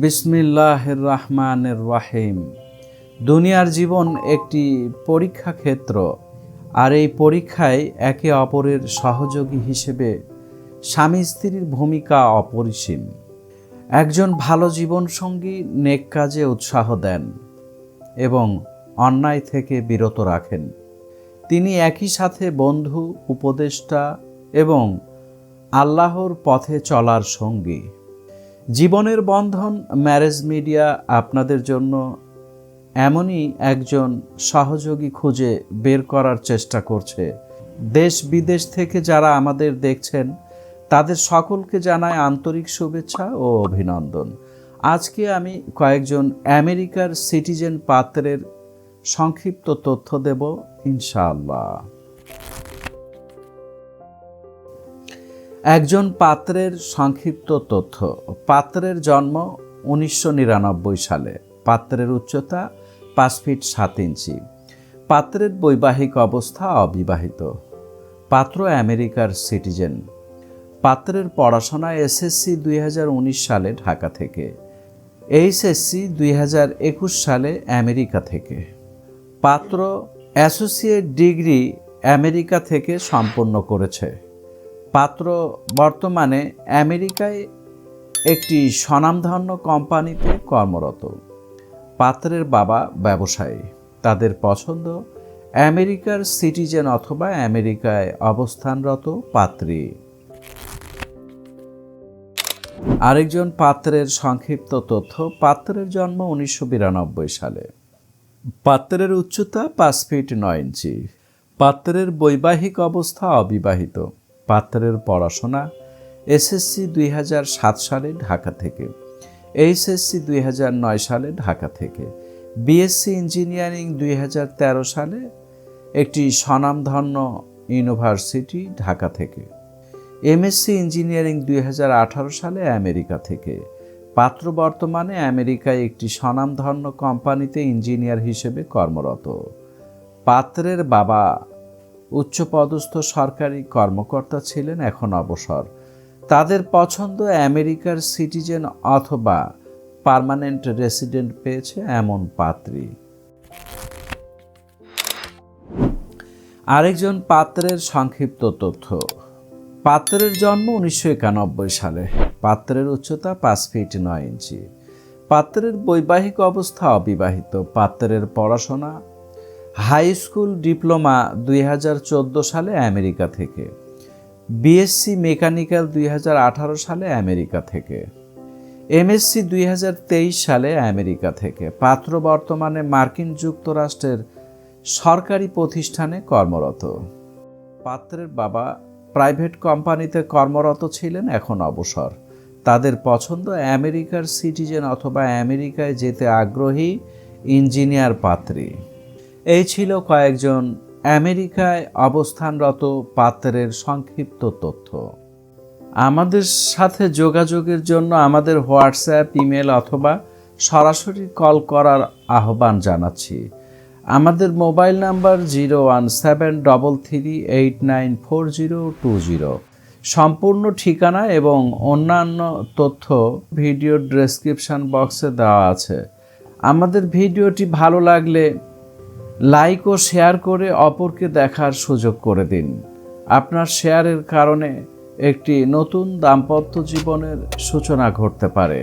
বিসমিল্লাহির রহমানির রহিম। দুনিয়ার জীবন একটি পরীক্ষা ক্ষেত্র, আর এই পরীক্ষায় একে অপরের সহযোগী হিসেবে স্বামী স্ত্রীর ভূমিকা অপরিসীম। একজন ভালো জীবনসঙ্গী নেক কাজে উৎসাহ দেন এবং অন্যায় থেকে বিরত রাখেন। তিনি একই সাথে বন্ধু, উপদেষ্টা এবং আল্লাহর পথে চলার সঙ্গী। জীবনের বন্ধন ম্যারেজ মিডিয়া আপনাদের জন্য এমনই একজন সহযোগী খুঁজে বের করার চেষ্টা করছে। দেশ বিদেশ থেকে যারা আমাদের দেখছেন তাদের সকলকে জানাই আন্তরিক শুভেচ্ছা ও অভিনন্দন। আজকে আমি কয়েকজন আমেরিকার সিটিজেন পাত্রের সংক্ষিপ্ত তথ্য দেব ইনশাআল্লাহ। একজন পাত্রের সংক্ষিপ্ত তথ্য। পাত্রের জন্ম 1999 সালে। পাত্রের উচ্চতা 5 ফিট 7 ইঞ্চি। পাত্রের বৈবাহিক অবস্থা অবিবাহিত। পাত্র আমেরিকার সিটিজেন। পাত্রের পড়াশোনা এসএসসি 2019 সালে ঢাকা থেকে, এইচএসসি 2021 সালে আমেরিকা থেকে। পাত্র অ্যাসোসিয়েট ডিগ্রি আমেরিকা থেকে সম্পন্ন করেছে। পাত্র বর্তমানে আমেরিকায় একটি স্বনামধন্য কোম্পানিতে কর্মরত। পাত্রের বাবা ব্যবসায়ী। তাদের পছন্দ আমেরিকার সিটিজেন অথবা আমেরিকায় অবস্থানরত পাত্রী। আরেকজন পাত্রের সংক্ষিপ্ত তথ্য। পাত্রের জন্ম 1992 সালে। পাত্রের উচ্চতা 5 ফিট 9 ইঞ্চি। পাত্রের বৈবাহিক অবস্থা অবিবাহিত। পাত্রের পড়াশোনা এসএসসি 2007 সালে ঢাকা থেকে, এইচএসসি 2009 সালে ঢাকা থেকে, বিএসসি ইঞ্জিনিয়ারিং 2013 সালে একটি স্বনামধন্য ইউনিভার্সিটি ঢাকা থেকে, এমএসসি ইঞ্জিনিয়ারিং 2018 সালে আমেরিকা থেকে। পাত্র বর্তমানে আমেরিকায় একটি স্বনামধন্য কোম্পানিতে ইঞ্জিনিয়ার হিসেবে কর্মরত। পাত্রের বাবা উচ্চপদস্থ সরকারি কর্মকর্তা ছিলেন, এখন অবসর। তাদের পছন্দ আমেরিকার সিটিজেন অথবা পার্মানেন্ট রেসিডেন্ট পেয়েছে এমন পাত্রী। আরেকজন পাত্রের সংক্ষিপ্ত তথ্য। পাত্রের জন্ম 1991 সালে। পাত্রের উচ্চতা 5 ফিট 9 ইঞ্চি। পাত্রের বৈবাহিক অবস্থা অবিবাহিত। পাত্রের পড়াশোনা হাই স্কুল ডিপ্লোমা 2014 সালে আমেরিকা থেকে, বিএসসি মেকানিক্যাল 2018 সালে আমেরিকা থেকে, এমএসসি 2023 সালে আমেরিকা থেকে। পাত্র বর্তমানে মার্কিন যুক্তরাষ্ট্রের সরকারি প্রতিষ্ঠানে কর্মরত। পাত্রের বাবা প্রাইভেট কোম্পানিতে কর্মরত ছিলেন, এখন অবসর। তাদের পছন্দ আমেরিকার সিটিজেন অথবা আমেরিকায় যেতে আগ্রহী ইঞ্জিনিয়ার পাত্রী। এই ছিল কয়েকজন আমেরিকায় অবস্থানরত পাত্রের সংক্ষিপ্ত তথ্য। আমাদের সাথে যোগাযোগের জন্য আমাদের হোয়াটসঅ্যাপ, ইমেল অথবা সরাসরি কল করার আহ্বান জানাচ্ছি। আমাদের মোবাইল নাম্বার 01733894020। সম্পূর্ণ ঠিকানা এবং অন্যান্য তথ্য ভিডিও ডেসক্রিপশন বক্সে দেওয়া আছে। আমাদের ভিডিওটি ভালো লাগলে লাইক ও শেয়ার করে অপরকে দেখার সুযোগ করে দিন। আপনার শেয়ারের কারণে একটি নতুন দাম্পত্য জীবনের সূচনা ঘটতে পারে।